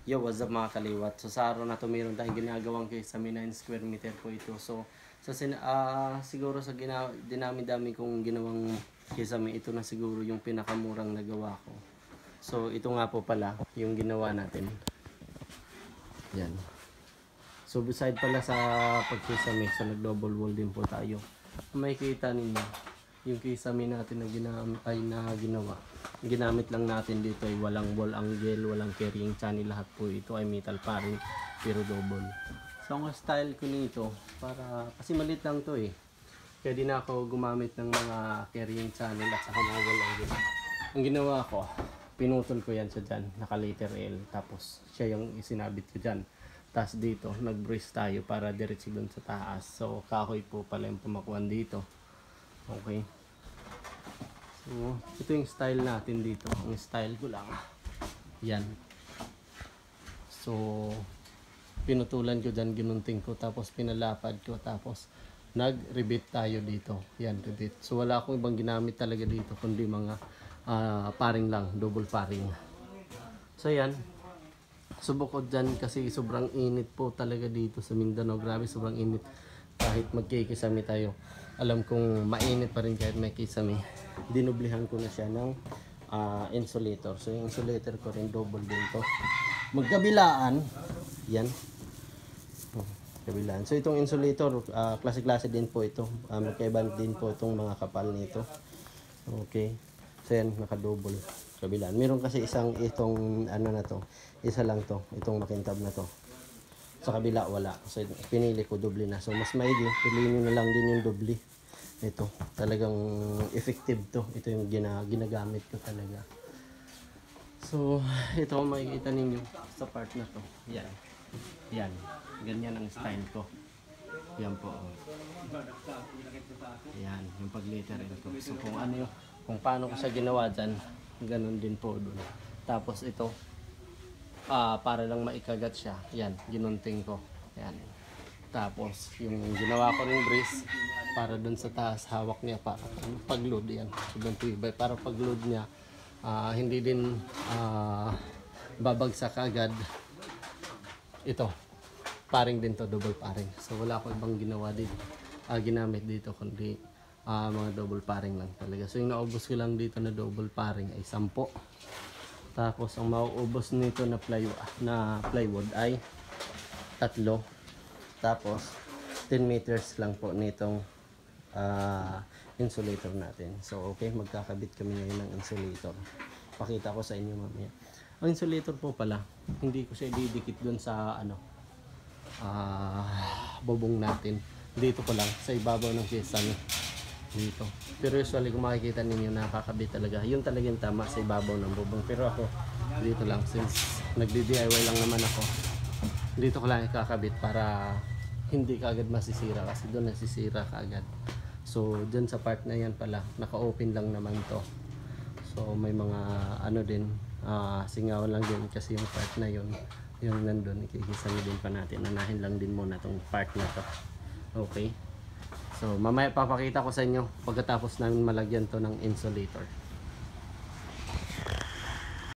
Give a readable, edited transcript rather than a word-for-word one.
Yo, what's up mga kaliwat? So sa araw na to meron tayong ginagawang kisame 9 square meter po ito. So siguro sa dinami-dami kong ginawang kisame, ito na siguro yung pinakamurang nagawa ko. So ito nga po pala yung ginawa natin. Yan. So beside pala sa pagkisame, sa nag-double wall din po tayo. May kita ninyo yung kisame natin na ginawa. Ginamit lang natin dito ay walang wall angle, walang carrying channel, lahat po ito ay metal paring pero double. So ang style ko nito, para kasi maliit lang to eh. Kaya di na ako gumamit ng mga carrying channel at saka mga wall angle. Ang ginawa ko, pinutol ko yan sa dyan, naka letter L, tapos siya yung isinabit ko dyan. Tapos dito, nag-brace tayo para diretso dun sa taas. So kahoy po pala yung pumakuan dito. Okay. So, ito yung style natin dito. Ang style ko lang. Yan. So, pinutulan ko dyan, ginunting ko, tapos pinalapad ko, tapos nag-rebit tayo dito. Yan, rebit. So, wala akong ibang ginamit talaga dito, kundi mga paring lang, double paring. So, yan. Subok ko dyan kasi sobrang init po talaga dito sa Mindanao. Grabe, sobrang init. Kahit magkikisame tayo, alam kong mainit pa rin kahit may kisame. Dinublihan ko na siya ng insulator. So yung insulator ko rin double din to. Magkabilaan, yan. Kabilaan. So itong insulator, klase-klase din po ito. Magkaiba din po itong mga kapal nito. Okay. So yan, naka-double. Kabilaan. Meron kasi itong ano na to. Isa lang to. Itong makintab na to. Sa kabila wala. So pinili ko doble na. So mas maigi, piliin nyo na lang din yung doble. Ito, talagang effective to. Ito yung ginagamit ko talaga. So ito makikita ninyo sa part na to. Yan. Yan. Ganyan ang style ko. Yan po. Yan, yung pag-letterin ko. So kung paano ko siya ginawa dyan, ganun din po dun. Tapos ito, para lang maikagat siya, yan, ginunting ko, yan. Tapos yung ginawa ko ng brace para dun sa taas, hawak niya para pag-load, yan, sobrang tibay, para pag-load niya hindi din babagsak agad. Ito, paring din to, double paring. So wala ko ibang ginawa dito, ginamit dito kundi mga double paring lang talaga. So yung naubos ko lang dito na double paring ay 10. Tapos ang mauubos nito na plywood ay 3. Tapos 10 meters lang po nitong insulator natin. So okay, magkakabit kami ngayon ng insulator. Pakita ko sa inyo mamaya. Ang insulator po pala, hindi ko siya didikit dun sa bubong natin. Dito ko lang sa ibabaw ng kisame. Dito. Pero usually kung makikita ninyo, nakakabit talaga. Yun talaga yung tama, sa ibabaw ng bubong. Pero ako, dito lang. Since nagdi-DIY lang naman ako, dito ko lang ikakabit para hindi kaagad masisira. Kasi doon nasisira kaagad. So, dyan sa part na yan pala, naka-open lang naman to. So, may mga din, singaw lang din kasi yung part na yun, yung nandun, ikikisami din pa natin. Nanahin lang din muna tong part na to. Okay. So mamaya papakita ko sa inyo pagkatapos namin malagyan to ng insulator.